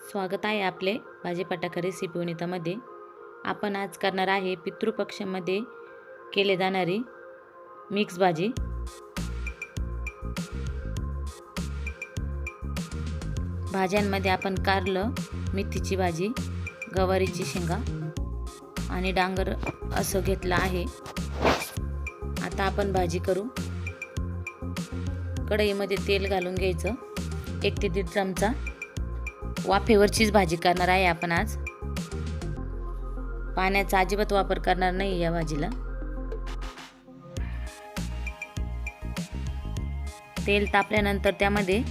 स्वागत आहे आपले भाजीपाटा रेसिपी वनितामध्ये। आपण आज करणार आहे पितृपक्षामध्ये केले जाणारी मिक्स भाजी। भाज्यांमध्ये आपण कारलं, मेथीची भाजी, गवारीची शेंगा आणि डांगर असं घेतलं आहे। आता आपण भाजी करू। कढईमध्ये तेल घालून घ्यायचं, 1 ते 1.5 चमचा। वाफेवरचीच भाजी करणार आहे आपण आज। पाण्याचा अजिबात वापर करणार नाही या भाजीला। तेल तापल्यानंतर त्यामध्ये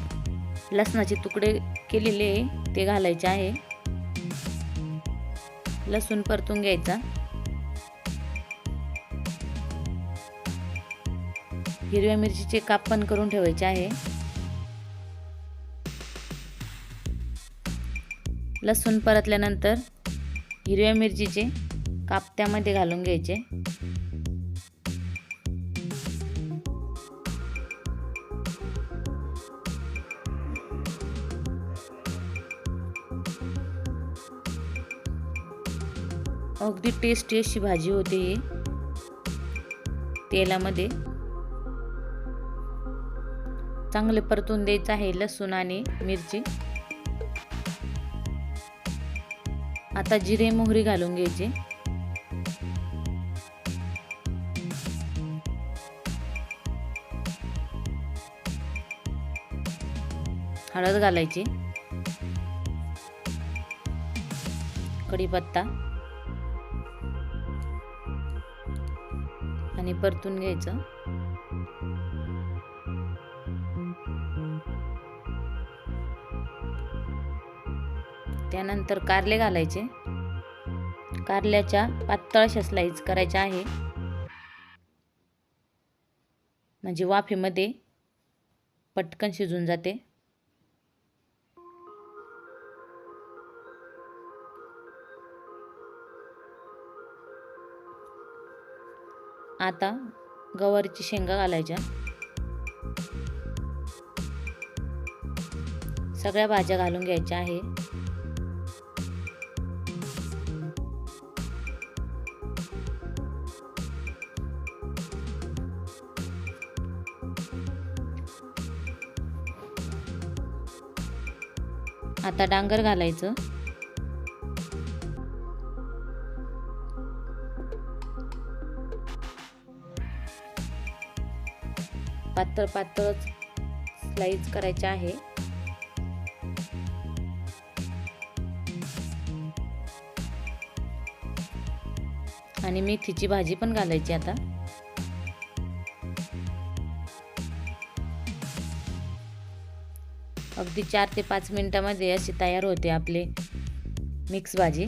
लसणाचे तुकडे केलेले ते घालायचे आहे। लसूण परतून घ्यायचा। हिरव्या मिरचीचे काप पण करून ठेवायचे आहे। लसूण परतल्यानंतर हिरव्या मिरचीचे काप त्यामध्ये घालून घ्यायचे। अगदी टेस्टी अशी भाजी होते ही। तेलामध्ये चांगले परतून द्यायचं आहे लसूण आणि मिरची। आता जिरे मोहरी घालून घ्यायचे। हळद घालायची, कढीपत्ता आणि परतून घ्यायचं। त्यानंतर कारले घालायचे। कारल्याच्या पातळ अशा स्लाइस करायच्या आहे, म्हणजे वाफेमध्ये पटकन शिजून जाते। आता गवारीची शेंगा घालायच्या। सगळ्या भाज्या घालून घ्यायच्या आहे। आता डांगर घालायचं। पातळ पातळ स्लाइस करायचे आहे। आणि मेथीची भाजी पण घालायची। आता अगदी 4 ते 5 मिनिटांमध्ये अशी तयार होते आपले मिक्स भाजी।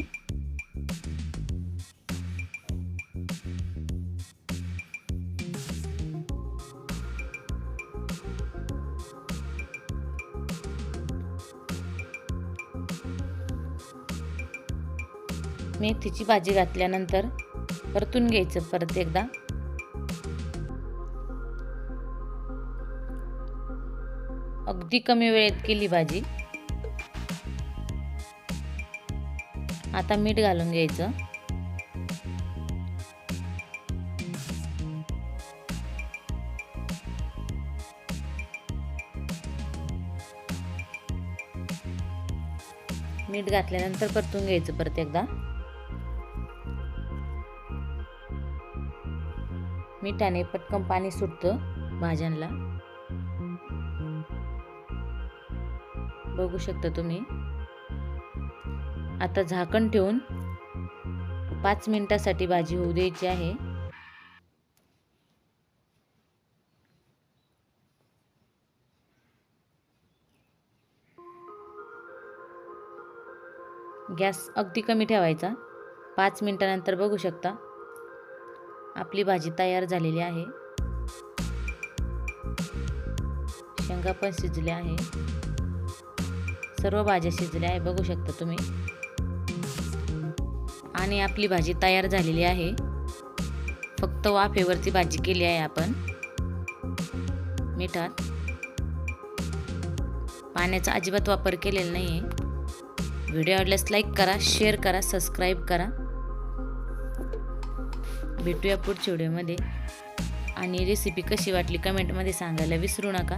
मेथीची भाजी घातल्यानंतर परतून घ्यायचं परत एकदा। अगदी कमी वेळेत केली भाजी। आता मीठ घालून घ्यायचं। मीठ घातल्यानंतर परतून घ्यायचं परत एकदा। मिठाने पटकन पाणी सुटतं भाज्यांना, बघू शकता तुम्ही। आता झाकण ठेवून 5 मिनिटांसाठी भाजी होऊ द्यायची आहे। गॅस अगदी कमी ठेवायचा। 5 मिनिटांनंतर बघू शकता आपली भाजी तयार झालेली आहे। शेंगा पण शिजल्या आहे, सर्व भाज्या शिजल्या आहे, बघू शकता तुम्ही। आणि आपली भाजी तयार झालेली आहे। फक्त वाफेवरची भाजी केली आहे आपण। मिठात पाण्याचा अजिबात वापर केलेला नाही आहे। व्हिडिओ आवडल्यास लाईक करा, शेअर करा, सबस्क्राईब करा. भेटूया पुढच्या व्हिडिओमध्ये. आणि रेसिपी कशी वाटली कमेंटमध्ये सांगायला विसरू नका.